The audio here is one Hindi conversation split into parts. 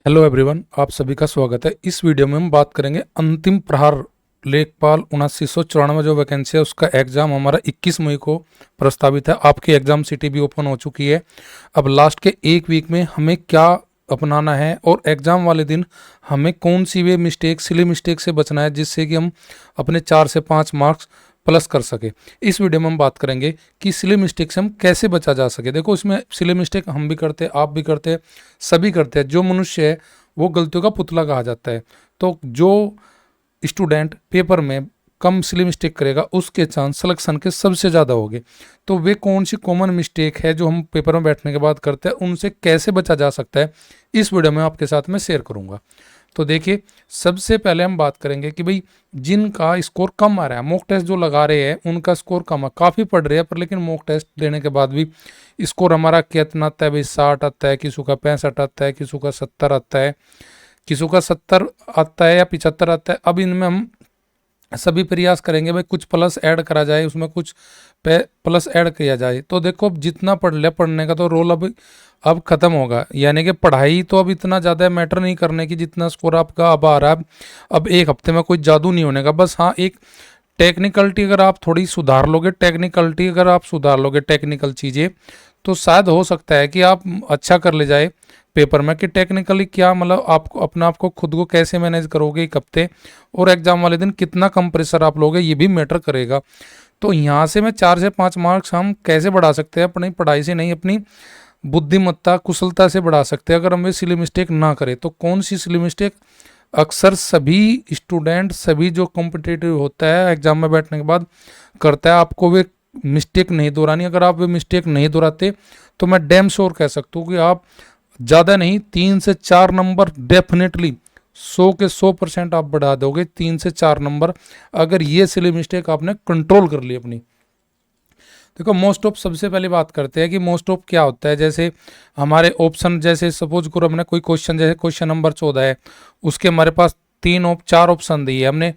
हेलो एवरीवन, आप सभी का स्वागत है। इस वीडियो में हम बात करेंगे अंतिम प्रहार लेखपाल 7994 जो वैकेंसी है उसका एग्जाम हमारा 21 मई को प्रस्तावित है। आपकी एग्जाम सिटी भी ओपन हो चुकी है। अब लास्ट के एक वीक में हमें क्या अपनाना है और एग्जाम वाले दिन हमें कौन सी वे मिस्टेक सिली मिस्टेक से बचना है जिससे कि हम अपने 4 से 5 मार्क्स प्लस कर सके। इस वीडियो में हम बात करेंगे कि सिली मिस्टेक से हम कैसे बचा जा सके। देखो, इसमें सिली मिस्टेक हम भी करते हैं, आप भी करते हैं, सभी करते हैं। जो मनुष्य है वो गलतियों का पुतला कहा जाता है। तो जो स्टूडेंट पेपर में कम सिली मिस्टेक करेगा उसके चांस सिलेक्शन के सबसे ज़्यादा होंगे। तो वे कौन सी कॉमन मिस्टेक है जो हम पेपर में बैठने के बाद करते हैं, उनसे कैसे बचा जा सकता है, इस वीडियो में आपके साथ में शेयर करूंगा। तो देखिए, सबसे पहले हम बात करेंगे कि भाई जिनका स्कोर कम आ रहा है, मॉक टेस्ट जो लगा रहे हैं उनका स्कोर कम है, काफ़ी पढ़ रहे हैं पर लेकिन मॉक टेस्ट देने के बाद भी स्कोर हमारा कितना आता है भाई, 60 आता है, किसी का 65 आता है, किसी का 70 आता है, किसी का 70 आता है या 75 आता है। अब इनमें हम सभी प्रयास करेंगे भाई कुछ प्लस ऐड करा जाए, उसमें कुछ प्लस ऐड किया जाए। तो देखो, अब जितना पढ़ लिया, पढ़ने का तो रोल अब खत्म होगा। यानी कि पढ़ाई तो अब इतना ज़्यादा मैटर नहीं करने की जितना स्कोर आपका अब आ रहा है। अब एक हफ्ते में कोई जादू नहीं होने का। बस हाँ, एक टेक्निकलिटी अगर आप थोड़ी सुधार लोगे, टेक्निकल चीज़ें, तो शायद हो सकता है कि आप अच्छा कर ले जाए पेपर में। कि टेक्निकली क्या मतलब आपको अपना आपको खुद को कैसे मैनेज करोगे एक हफ्ते, और एग्जाम वाले दिन कितना कम प्रेशर आप लोगे, ये भी मैटर करेगा। तो यहाँ से मैं 4 से 5 मार्क्स हम कैसे बढ़ा सकते हैं, अपनी पढ़ाई से नहीं, अपनी बुद्धिमत्ता कुशलता से बढ़ा सकते हैं अगर हम ये सिली मिस्टेक ना करें। तो कौन सी सिली मिस्टेक अक्सर सभी स्टूडेंट, सभी जो कॉम्पिटिटिव होता है एग्जाम में बैठने के बाद करता है, आपको वे मिस्टेक नहीं दोहरानी। अगर आप वे मिस्टेक नहीं दोहराते तो मैं डैम श्योर कह सकता हूँ कि आप ज़्यादा नहीं 3 से 4 नंबर डेफिनेटली 100 के 100% आप बढ़ा दोगे। 3 से 4 नंबर अगर ये सिली मिस्टेक आपने कंट्रोल कर ली अपनी। देखो, मोस्ट ऑफ सबसे पहले बात करते हैं कि मोस्ट ऑफ क्या होता है। जैसे हमारे ऑप्शन, जैसे सपोज करो हमने कोई क्वेश्चन, जैसे क्वेश्चन नंबर 14 है, उसके हमारे पास 4 ऑप्शन दिए। हमने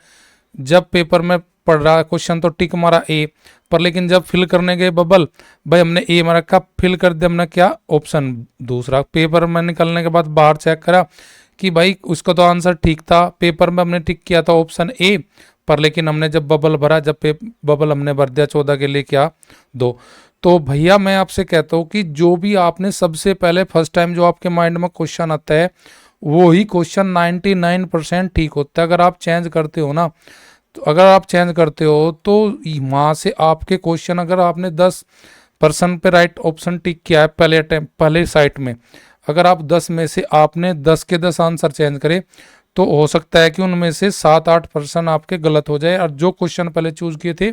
जब पेपर में पढ़ रहा क्वेश्चन तो टिक मारा ए, पर लेकिन जब फिल करने गए बबल, भाई हमने ए मारा, कब फिल कर दिया हमने क्या ऑप्शन दूसरा। पेपर में निकलने के बाद बाहर चेक करा कि भाई उसका तो आंसर ठीक था, पेपर में हमने टिक किया था ऑप्शन ए, पर लेकिन हमने जब बबल भरा, बबल हमने भर दिया 14 के लिए क्या 2। तो भैया मैं आपसे कहता हूँ कि जो भी आपने सबसे पहले फर्स्ट टाइम जो आपके माइंड में क्वेश्चन आता है वो ही क्वेश्चन 99% ठीक होता है। अगर आप चेंज करते हो ना, तो अगर आप चेंज करते हो तो वहाँ से आपके क्वेश्चन, अगर आपने 10% पे राइट ऑप्शन टिक किया है पहले अटेम्प्ट, पहले साइट में, अगर आप 10 में से आपने 10 के 10 आंसर चेंज करे तो हो सकता है कि उनमें से 7-8% आपके गलत हो जाए और जो क्वेश्चन पहले चूज किए थे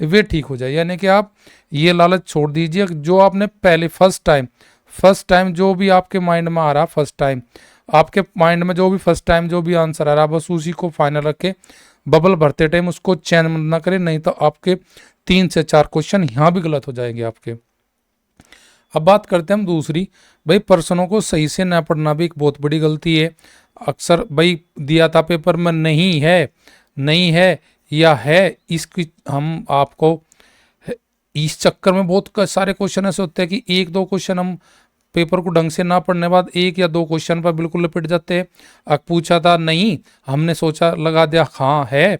वे ठीक हो जाए। यानी कि आप ये लालच छोड़ दीजिए। जो आपने पहले फर्स्ट टाइम जो भी आपके माइंड में आ रहा, फर्स्ट टाइम आपके माइंड में जो भी फर्स्ट टाइम जो भी आंसर आ रहा, बस उसी को फाइनल रखे। बबल भरते टाइम उसको चेंज ना करें, नहीं तो आपके 3 से 4 क्वेश्चन यहाँ भी गलत हो जाएंगे आपके। अब बात करते हैं हम दूसरी, भाई प्रश्नों को सही से न पढ़ना भी एक बहुत बड़ी गलती है। अक्सर भाई दिया था पेपर में नहीं है या है, इसकी हम आपको इस चक्कर में बहुत सारे क्वेश्चन ऐसे होते हैं कि एक दो क्वेश्चन हम पेपर को ढंग से ना पढ़ने बाद 1 या 2 क्वेश्चन पर बिल्कुल लिपट जाते हैं। अब पूछा था नहीं, हमने सोचा लगा दिया हाँ है,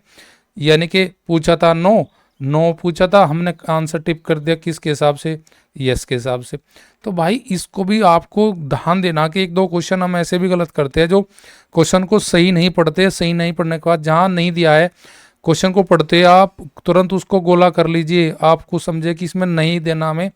यानी कि पूछा था नो पूछा था, हमने आंसर टिप कर दिया किसके हिसाब से, यस के हिसाब से। तो भाई इसको भी आपको ध्यान देना कि 1-2 क्वेश्चन हम ऐसे भी गलत करते हैं जो क्वेश्चन को सही नहीं पढ़ते। सही नहीं पढ़ने के बाद जहाँ नहीं दिया है क्वेश्चन को पढ़ते आप तुरंत उसको गोला कर लीजिए। आपको समझे कि इसमें नहीं देना हमें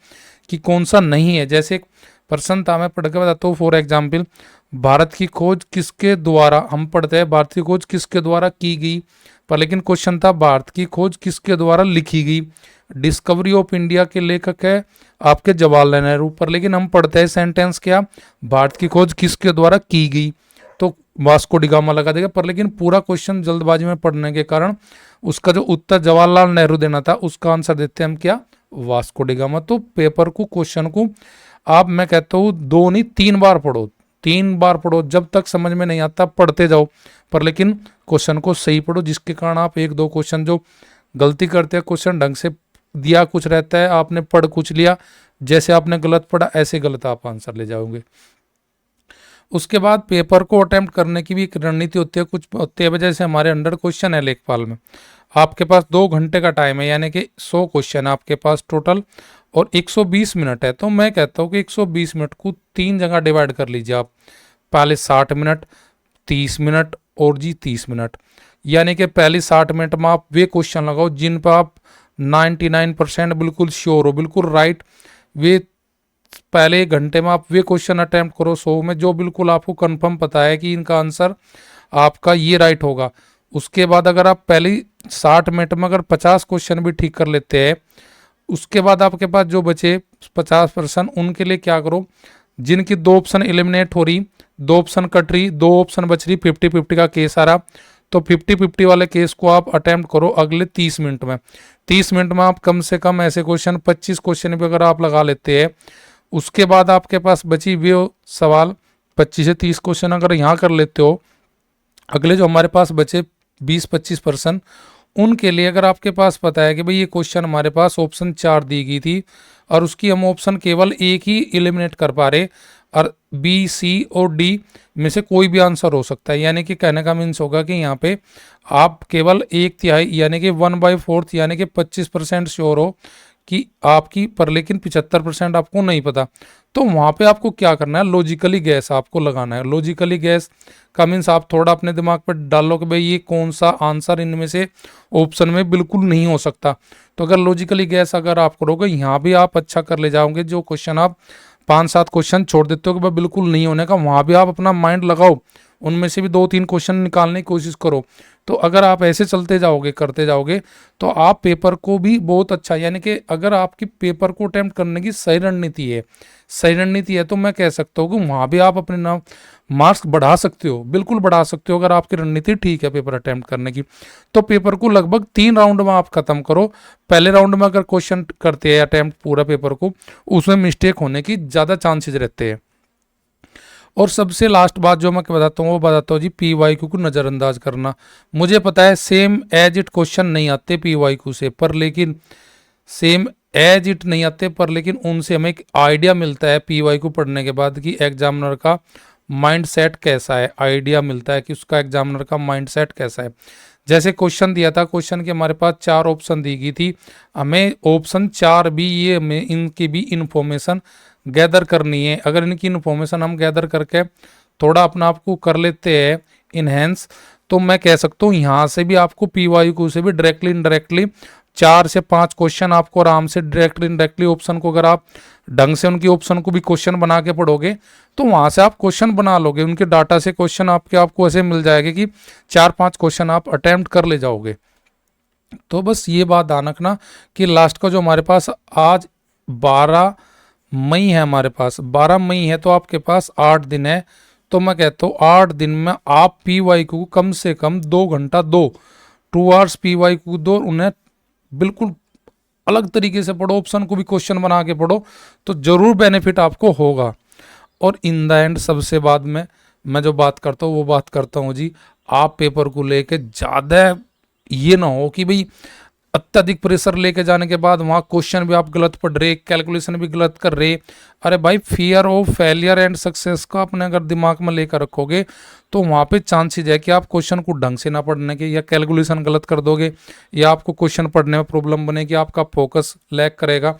कि कौन सा नहीं है। जैसे एक प्रश्न था, मैं पढ़ के बताता हूँ। फॉर एग्जाम्पल, भारत की खोज किसके द्वारा, हम पढ़ते हैं भारत की खोज किसके द्वारा की गई, पर लेकिन क्वेश्चन था भारत की खोज किसके द्वारा लिखी गई। डिस्कवरी ऑफ इंडिया के लेखक है आपके जवाहरलाल नेहरू, पर लेकिन हम पढ़ते हैं सेंटेंस क्या, भारत की खोज किसके द्वारा की गई, तो वास्को डी गामा लगा देगा। पर लेकिन पूरा क्वेश्चन जल्दबाजी में पढ़ने के कारण उसका जो उत्तर जवाहरलाल नेहरू देना था उसका आंसर देते हैं हम क्या, वास्को डी गामा। तो पेपर को, क्वेश्चन को आप, मैं कहता हूँ 2 नहीं 3 बार पढ़ो, 3 बार पढ़ो, जब तक समझ में नहीं आता पढ़ते जाओ, पर लेकिन क्वेश्चन को सही पढ़ो, जिसके कारण आप 1-2 क्वेश्चन जो गलती करते हैं, क्वेश्चन ढंग से दिया कुछ रहता है, आपने पढ़ कुछ लिया, जैसे आपने गलत पढ़ा ऐसे गलत आप आंसर ले जाओगे। उसके बाद पेपर को अटेम्प्ट करने की भी एक रणनीति होती है, कुछ होती है। जैसे हमारे अंडर क्वेश्चन है लेखपाल में, आपके पास 2 घंटे का टाइम है, यानी कि 100 क्वेश्चन आपके पास टोटल, और 120 मिनट है। तो मैं कहता हूँ कि 120 मिनट को 3 जगह डिवाइड कर लीजिए आप। पहले 60 मिनट, 30 मिनट और जी 30 मिनट। यानी कि पहले 60 मिनट में आप वे क्वेश्चन लगाओ जिन पर आप 99% बिल्कुल श्योर हो, बिल्कुल राइट। वे पहले 1 घंटे में आप वे क्वेश्चन अटेम्प्ट करो 100 में, जो बिल्कुल आपको कंफर्म पता है कि इनका आंसर आपका ये राइट होगा। उसके बाद अगर आप पहले 60 मिनट में अगर 50 क्वेश्चन भी ठीक कर लेते हैं, उसके बाद आपके पास जो बचे 50%, उनके लिए क्या करो, जिनकी 2 ऑप्शन एलिमिनेट हो रही, 2 ऑप्शन कट रही, 2 ऑप्शन बच रही, 50-50 का केस आ रहा, तो 50-50 वाले केस को आप अटेम्प्ट करो अगले 30 मिनट में। 30 मिनट में आप कम से कम ऐसे क्वेश्चन 25 क्वेश्चन भी अगर आप लगा लेते हैं, उसके बाद आपके पास बची वे सवाल 25 से 30 क्वेश्चन अगर यहाँ कर लेते हो, अगले जो हमारे पास बचे 20-25%, उनके लिए अगर आपके पास पता है कि भाई ये क्वेश्चन हमारे पास ऑप्शन 4 दी गई थी और उसकी हम ऑप्शन केवल एक ही एलिमिनेट कर पा रहे, और बी, सी और डी में से कोई भी आंसर हो सकता है। यानी कि कहने का मीन्स होगा कि यहाँ पे आप केवल 1/3 यानी कि 1/4 यानी कि 25% श्योर हो कि आपकी, पर लेकिन 75% आपको नहीं पता। तो वहाँ पे आपको क्या करना है, लॉजिकली गैस आपको लगाना है। लॉजिकली गैस का मीन्स आप थोड़ा अपने दिमाग पर डालो कि भाई ये कौन सा आंसर इनमें से ऑप्शन में बिल्कुल नहीं हो सकता। तो अगर लॉजिकली गैस अगर आप करोगे, यहाँ भी आप अच्छा कर ले जाओगे। जो क्वेश्चन आप 5-7 क्वेश्चन छोड़ देते हो कि भाई बिल्कुल नहीं होने का, वहाँ भी आप अपना माइंड लगाओ, उनमें से भी 2-3 क्वेश्चन निकालने की कोशिश करो। तो अगर आप ऐसे चलते जाओगे, करते जाओगे, तो आप पेपर को भी बहुत अच्छा, यानी कि अगर आपकी पेपर को अटेम्प्ट करने की सही रणनीति है, सही रणनीति है, तो मैं कह सकता हूँ कि वहाँ भी आप अपने नाम मार्क्स बढ़ा सकते हो, बिल्कुल बढ़ा सकते हो। अगर आपकी रणनीति ठीक है पेपर अटेम्प्ट करने की, तो पेपर को लगभग 3 राउंड में आप खत्म करो। पहले राउंड में अगर क्वेश्चन करते हैं अटेम्प्ट पूरा पेपर को, उसमें मिस्टेक होने की ज़्यादा चांसेस रहते हैं। और सबसे लास्ट बात जो मैं बताता हूँ वो बताता हूँ जी, PYQ को नज़रअंदाज करना। मुझे पता है सेम एज इट क्वेश्चन नहीं आते PYQ से, पर लेकिन सेम एज इट नहीं आते, पर लेकिन उनसे हमें एक आइडिया मिलता है PYQ पढ़ने के बाद कि एग्जामिनर का माइंड सेट कैसा है। आइडिया मिलता है कि उसका एग्जामिनर का माइंड सेट कैसा है। जैसे क्वेश्चन दिया था, क्वेश्चन के हमारे पास 4 ऑप्शन दी गई थी, हमें ऑप्शन 4 भी, ये हमें इनकी भी इंफॉर्मेशन गैदर करनी है। अगर इनकी इन्फॉर्मेशन हम गैदर करके थोड़ा अपना आपको कर लेते हैं इनहेंस, तो मैं कह सकता हूँ यहाँ से भी आपको PYQ से भी डायरेक्टली इनडायरेक्टली 4 से 5 क्वेश्चन आपको आराम से डायरेक्टली इनडायरेक्टली ऑप्शन को, अगर आप ढंग से उनकी ऑप्शन को भी क्वेश्चन बना के पढ़ोगे, तो वहाँ से आप क्वेश्चन बना लोगे। उनके डाटा से क्वेश्चन आपको ऐसे मिल जाएगा कि 4-5 क्वेश्चन आप अटेम्प्ट कर ले जाओगे। तो बस ये बात ध्यान रखना कि लास्ट का जो हमारे पास आज 12 मई है, हमारे पास 12 मई है, तो आपके पास 8 दिन है। तो मैं कहता हूँ 8 दिन में आप PYQ को कम से कम 2 घंटा दो, 2 आवर्स PYQ दो, उन्हें बिल्कुल अलग तरीके से पढ़ो, ऑप्शन को भी क्वेश्चन बना के पढ़ो, तो जरूर बेनिफिट आपको होगा। और इन द एंड सबसे बाद में मैं जो बात करता हूँ वो बात करता हूँ जी, आप पेपर को लेके ज़्यादा ये ना हो कि भाई अत्यधिक प्रेशर लेके जाने के बाद वहाँ क्वेश्चन भी आप गलत पढ़ रहे, कैलकुलेशन भी गलत कर रहे। अरे भाई, fear of failure and success का अपने अगर दिमाग में लेकर रखोगे, तो वहाँ पे चांसेस है कि आप क्वेश्चन को ढंग से ना पढ़ने के, या कैलकुलेशन गलत कर दोगे, या आपको क्वेश्चन पढ़ने में प्रॉब्लम बनेगी, आपका फोकस लैग करेगा।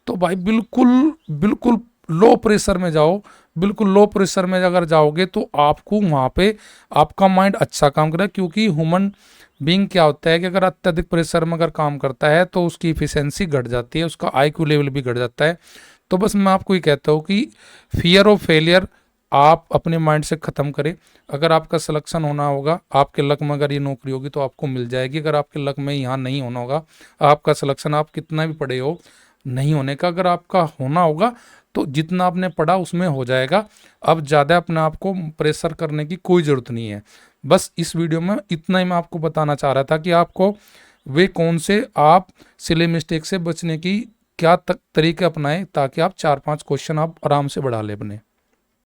तो भाई बिल्कुल बिल्कुल लो प्रेशर में जाओ। बिल्कुल लो प्रेशर में अगर जाओगे तो आपको वहाँ पे आपका माइंड अच्छा काम करेगा, क्योंकि ह्यूमन बीइंग क्या होता है कि अगर अत्यधिक प्रेशर में अगर काम करता है तो उसकी इफिशियंसी घट जाती है, उसका IQ लेवल भी घट जाता है। तो बस मैं आपको ये कहता हूँ कि फियर ऑफ फेलियर आप अपने माइंड से ख़त्म करें। अगर आपका सिलेक्शन होना होगा, आपके लक में अगर ये नौकरी होगी तो आपको मिल जाएगी। अगर आपके लक में यहाँ नहीं होना होगा, आपका सिलेक्शन आप कितना भी पढ़े हो नहीं होने का। अगर आपका होना होगा तो जितना आपने पढ़ा उसमें हो जाएगा। अब ज़्यादा अपने आप को प्रेशर करने की कोई ज़रूरत नहीं है। बस इस वीडियो में इतना ही मैं आपको बताना चाह रहा था कि आपको वे कौन से आप सिली मिस्टेक से बचने की क्या तरीके अपनाएं, ताकि आप 4-5 क्वेश्चन आप आराम से बढ़ा ले अपने।